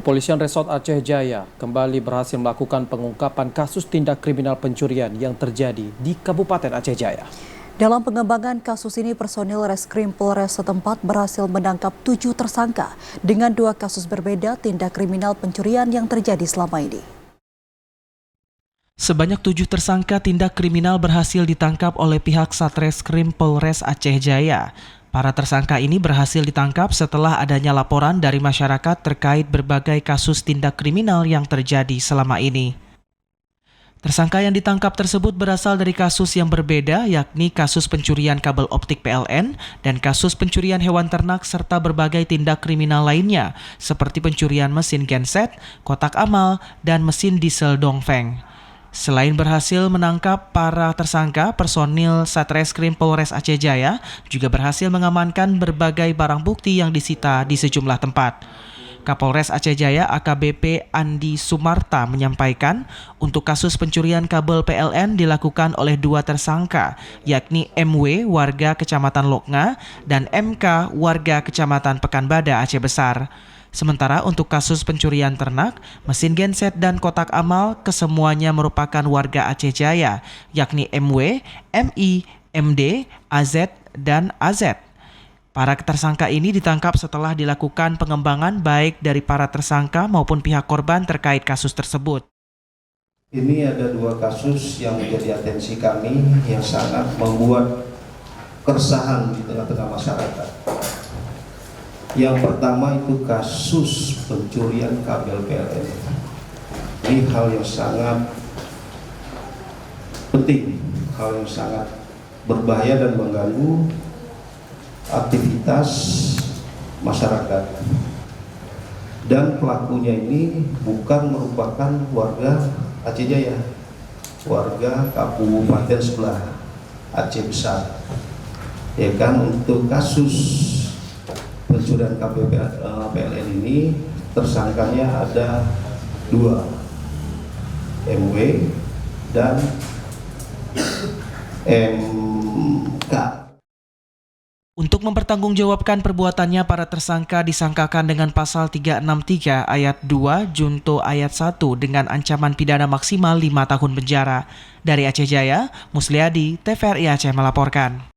Kepolisian Resort Aceh Jaya kembali berhasil melakukan pengungkapan kasus tindak kriminal pencurian yang terjadi di Kabupaten Aceh Jaya. Dalam pengembangan kasus ini, personil Reskrim Polres setempat berhasil menangkap 7 tersangka dengan 2 kasus berbeda tindak kriminal pencurian yang terjadi selama ini. Sebanyak 7 tersangka tindak kriminal berhasil ditangkap oleh pihak Satreskrim Polres Aceh Jaya. Para tersangka ini berhasil ditangkap setelah adanya laporan dari masyarakat terkait berbagai kasus tindak kriminal yang terjadi selama ini. Tersangka yang ditangkap tersebut berasal dari kasus yang berbeda, yakni kasus pencurian kabel optik PLN dan kasus pencurian hewan ternak serta berbagai tindak kriminal lainnya seperti pencurian mesin genset, kotak amal, dan mesin diesel Dongfeng. Selain berhasil menangkap para tersangka, personil Satreskrim Polres Aceh Jaya juga berhasil mengamankan berbagai barang bukti yang disita di sejumlah tempat. Kapolres Aceh Jaya AKBP Andi Sumarta menyampaikan untuk kasus pencurian kabel PLN dilakukan oleh 2 tersangka, yakni MW warga Kecamatan Loknga dan MK warga Kecamatan Pekanbadak Aceh Besar. Sementara untuk kasus pencurian ternak, mesin genset dan kotak amal kesemuanya merupakan warga Aceh Jaya, yakni MW, MI, MD, AZ, dan AZ. Para tersangka ini ditangkap setelah dilakukan pengembangan baik dari para tersangka maupun pihak korban terkait kasus tersebut. Ini ada 2 kasus yang menjadi atensi kami yang sangat membuat keresahan di tengah-tengah masyarakat. Yang pertama itu kasus pencurian kabel PLN. Ini hal yang sangat penting, hal yang sangat berbahaya dan mengganggu aktivitas masyarakat. Dan pelakunya ini bukan merupakan warga Aceh Jaya, warga kabupaten sebelah Aceh Besar. Ya kan, untuk kasus pencurian kabel PLN ini tersangkanya ada 2, MW dan MK. Untuk mempertanggungjawabkan perbuatannya, para tersangka disangkakan dengan pasal 363 ayat 2 junto ayat 1 dengan ancaman pidana maksimal 5 tahun penjara. Dari Aceh Jaya, Musliadi, TVRI Aceh melaporkan.